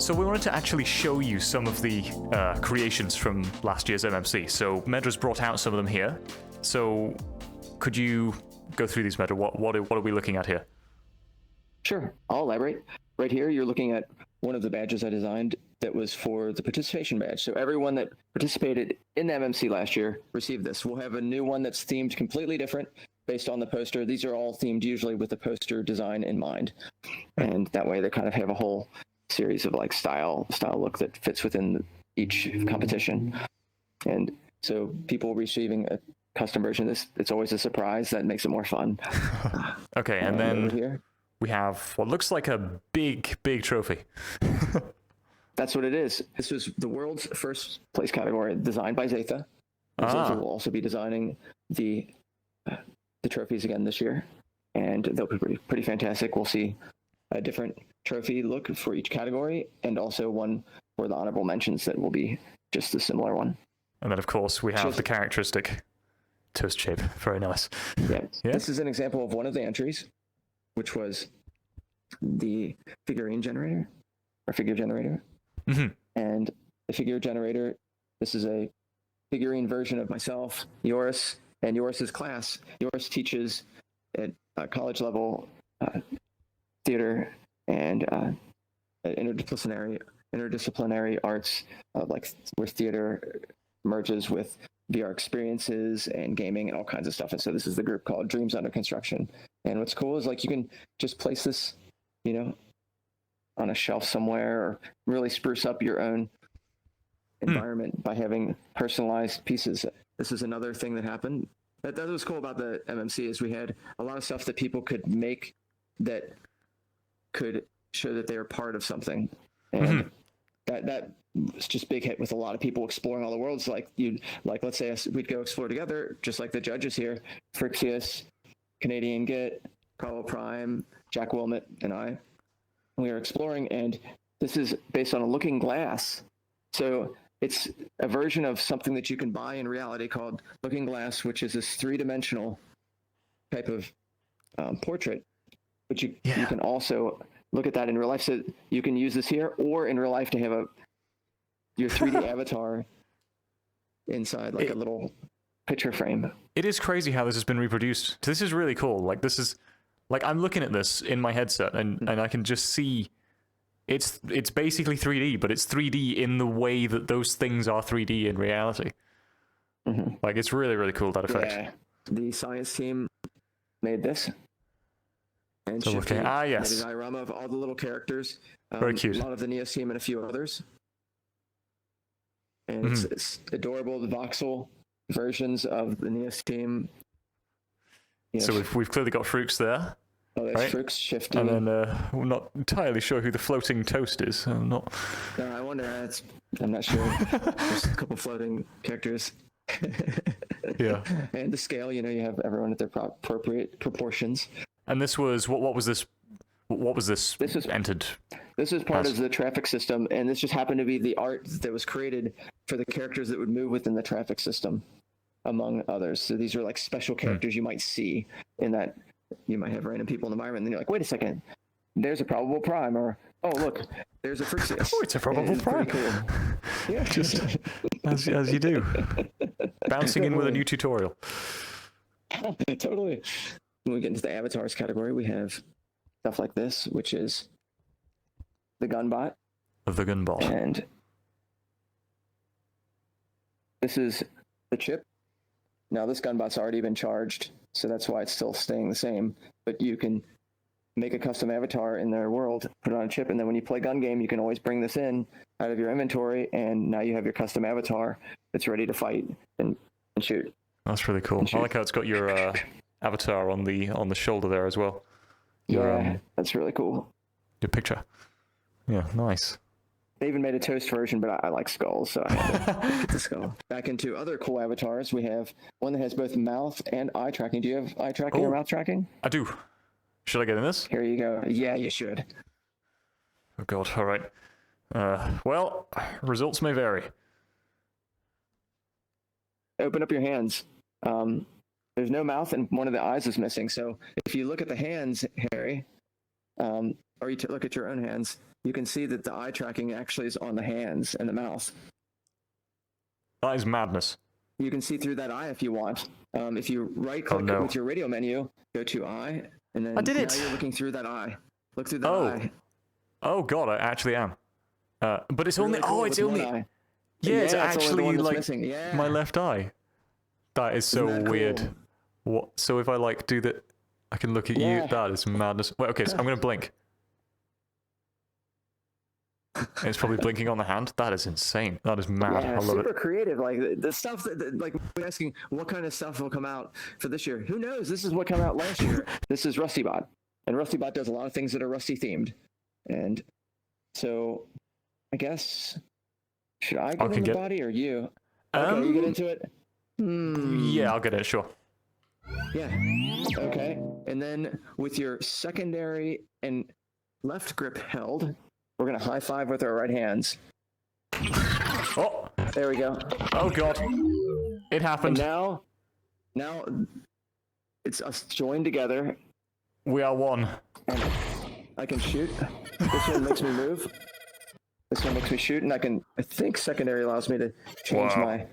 So we wanted to actually show you some of the creations from last year's MMC. So Medra's brought out some of them here. So could you go through these, Medra? What are we looking at here? Sure, I'll elaborate. Right here, you're looking at one of the badges I designed that was for the participation badge. So everyone that participated in the MMC last year received this. We'll have a new one that's themed completely different based on the poster. These are all themed usually with the poster design in mind. And that way they kind of have a whole series of like style look that fits within each competition. And so people receiving a custom version of this, it's always a surprise. That makes it more fun. Okay, and then here we have what looks like a big trophy. That's what it is. This was the world's first place category designed by Zatha. Zatha will also be designing the trophies again this year, and they'll be pretty fantastic. We'll see a different trophy look for each category, and also one for the honorable mentions that will be just a similar one. And then, of course, we have the characteristic toast shape. Very nice. Yeah. This is an example of one of the entries, which was the Figurine Generator, or Figure Generator. Mm-hmm. And the Figure Generator, this is a figurine version of myself, Joris, and Joris's class. Joris teaches at college level theater and interdisciplinary arts, like where theater merges with VR experiences and gaming and all kinds of stuff. And so this is the group called Dreams Under Construction. And what's cool is like you can just place this, on a shelf somewhere, or really spruce up your own environment by having personalized pieces. This is another thing that happened. That was cool about the MMC is we had a lot of stuff that people could make that could show that they were part of something. And that was just big hit with a lot of people exploring all the worlds. Like let's say we'd go explore together, just like the judges here, Frixius, Canadian Git, Carlo Prime, Jack Wilmot, and I. We are exploring, and this is based on a looking glass. So it's a version of something that you can buy in reality called Looking Glass, which is this three-dimensional type of portrait, but you can also look at that in real life. So you can use this here or in real life to have your 3D avatar inside like a little picture frame. It is crazy how this has been reproduced. This is really cool. Like this is, like I'm looking at this in my headset and I can just see it's basically 3D, but it's 3D in the way that those things are 3D in reality. Mm-hmm. Like it's really, really cool, that effect. Yeah, the science team made this. And so looking, yes. Made a diorama of all the little characters. Very cute. A lot of the Neos team and a few others. And it's adorable, the voxel versions of the Neos team. So we've clearly got Frooks there. Oh, there's Frooks shifting. And then we're not entirely sure who the floating toast is. I'm not. No, I wonder. I'm not sure. There's a couple floating characters. Yeah. And the scale, you have everyone at their appropriate proportions. And this was what was this? What was this? This was entered. This is part of the traffic system, and this just happened to be the art that was created for the characters that would move within the traffic system, among others. So these are like special characters you might see in that. You might have random people in the environment, and then you're like, wait a second, there's a probable prime, or oh look, there's a Frixius. Oh, it's a probable prime. Pretty cool. Yeah, just as you do, bouncing in with a new tutorial. Totally. When we get into the avatars category, we have stuff like this, which is the Gunbot. The Gunbot. And this is the chip. Now this Gunbot's already been charged, so that's why it's still staying the same. But you can make a custom avatar in their world, put it on a chip, and then when you play gun game, you can always bring this in out of your inventory, and now you have your custom avatar that's ready to fight and shoot. That's really cool. I like how it's got your avatar on the shoulder there as well. That's really cool. Your picture. Yeah, nice. They even made a toast version, but I like skulls, so I had to get the skull. Back into other cool avatars, we have one that has both mouth and eye tracking. Do you have eye tracking or mouth tracking? I do. Should I get in this? Here you go. Yeah, you should. Oh god, all right. Well, results may vary. Open up your hands. There's no mouth and one of the eyes is missing, so if you look at the hands, Harry, or you look at your own hands, you can see that the eye tracking actually is on the hands and the mouth. That is madness. You can see through that eye if you want. If you right-click with your radio menu, go to eye, and then I did it. Now you're looking through that eye. Look through that eye. Oh God, I actually am. But it's Really only. cool It's with only. one eye. Yeah, it's only the actually one that's like missing. Yeah. my left eye. That is so Isn't that weird. cool? What? So if I like do that, I can look at you. That is madness. Wait, okay, so I'm gonna blink. And it's probably blinking on the hand. That is insane. That is mad. Yeah, I love super it. creative. Like the stuff that like we're asking, what kind of stuff will come out for this year? Who knows? This is what came out last year. This is RustyBot, and RustyBot does a lot of things that are Rusty themed. And so, I guess should I get in the body or you? Okay, you get into it. Yeah, I'll get it. Sure. Yeah. Okay. And then with your secondary and left grip held, we're gonna high five with our right hands. Oh. There we go. Oh God. It happened. And now it's us joined together. We are one. And I can shoot. This one makes me move. This one makes me shoot, and I think secondary allows me to change my.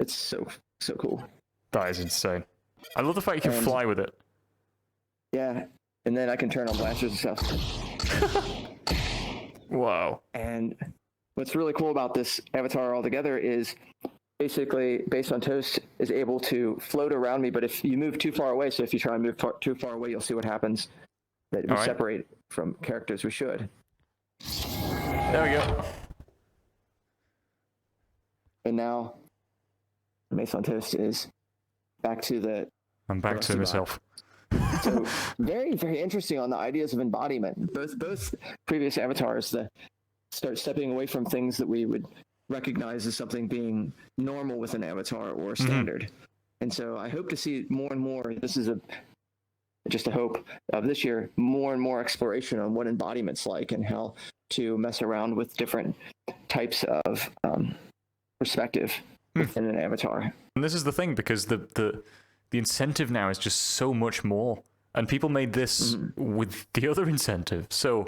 It's so cool. That is insane. I love the fact you can fly with it. Yeah, and then I can turn on blasters and stuff. Wow. And what's really cool about this avatar altogether is basically based on Toast is able to float around me, but if you move too far away, so if you try and move too far away, you'll see what happens. That we separate from characters we should. There we go. And now Mace on Toast is back to the. I'm back to myself. So very, very interesting on the ideas of embodiment. Both previous avatars start stepping away from things that we would recognize as something being normal with an avatar or standard. And so I hope to see more and more. This is just a hope of this year, more and more exploration on what embodiment's like and how to mess around with different types of perspective within an avatar. And this is the thing, because the incentive now is just so much more, and people made this with the other incentive. So,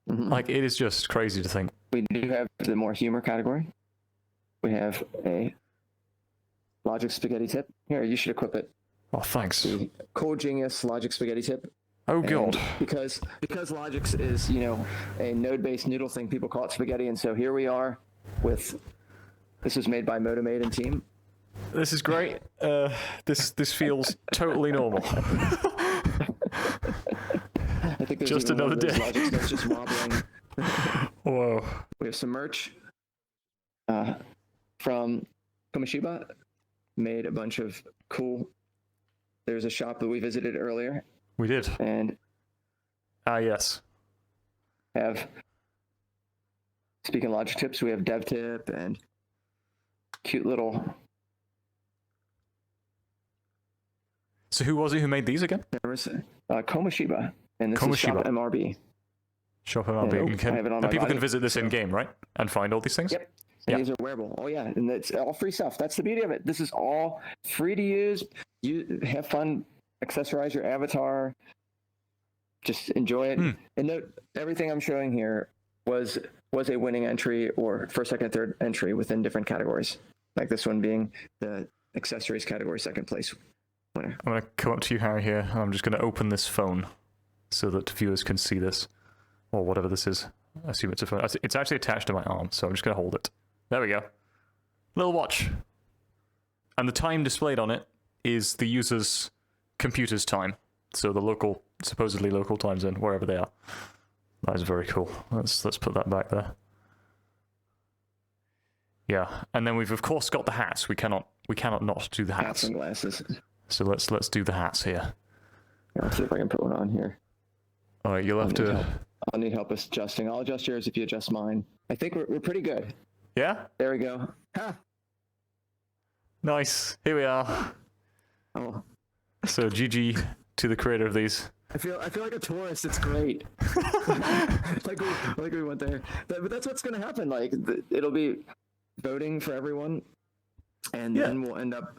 like, it is just crazy to think. We do have the more humor category. We have a Logic Spaghetti tip. Here, you should equip it. Oh, thanks. The Cool Genius Logic Spaghetti tip. Oh, God. Because Logix is, a node-based noodle thing, people call it spaghetti, and so here we are with. This was made by Motomade and team. This is great. This feels totally normal. I think there's just even another one of those day. Logix that's just wobbling. Whoa. We have some merch from Komashiba. Made a bunch of cool. There's a shop that we visited earlier. We did. And yes. Speaking of Logic tips, we have Dev Tip and cute little. So who was it who made these again? There was Komashiba, and this is Shop MRB. Shop MRB. And people can visit this in game, right? And find all these things? Yep. And these are wearable. Oh yeah, and it's all free stuff. That's the beauty of it. This is all free to use. You have fun, accessorize your avatar. Just enjoy it. And note, everything I'm showing here was a winning entry or first, second, third entry within different categories. Like this one being the accessories category, second place winner. I'm going to come up to you, Harry, here. I'm just going to open this phone so that viewers can see this, or whatever this is. I assume it's a phone. It's actually attached to my arm, so I'm just going to hold it. There we go. Little watch. And the time displayed on it is the user's computer's time. So the supposedly local time zone, wherever they are. That is very cool. Let's put that back there. Yeah, and then we've of course got the hats. We cannot not do the hats. Hats and glasses. So let's do the hats here. Yeah, let's see if I can put one on here. All right, you'll have to. I'll need help adjusting. I'll adjust yours if you adjust mine. I think we're pretty good. Yeah. There we go. Ha! Nice. Here we are. Oh. So GG to the creator of these. I feel like a tourist. It's great. like we went there. But that's what's going to happen. Like it'll be voting for everyone, and then we'll end up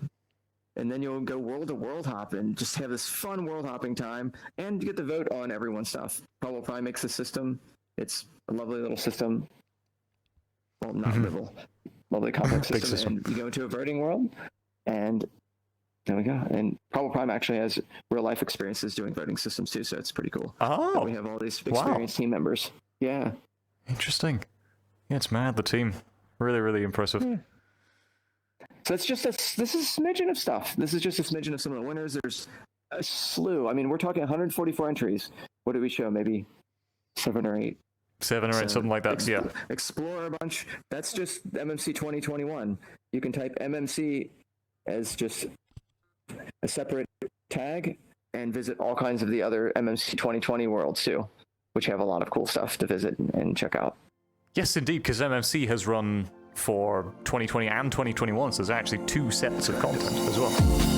and then you'll go world to world hop and just have this fun world hopping time, and you get to vote on everyone's stuff. Probably Prime makes a system. It's a lovely little system. Well, not little, lovely complex system. And you go into a voting world, and there we go. And Probable Prime actually has real life experiences doing voting systems too, so it's pretty cool. Oh, we have all these experienced team members. Yeah. Interesting. Yeah, it's mad, the team. Really, really impressive. Yeah. So it's just this is a smidgen of stuff. This is just a smidgen of some of the winners. There's a slew. I mean, we're talking 144 entries. What did we show? Maybe 7 or 8. 7 or 8, something like that. Yeah. Explore a bunch. That's just MMC 2021. You can type MMC as just a separate tag and visit all kinds of the other MMC 2020 worlds too, which have a lot of cool stuff to visit and check out. Yes, indeed, because MMC has run for 2020 and 2021, so there's actually 2 sets of content as well.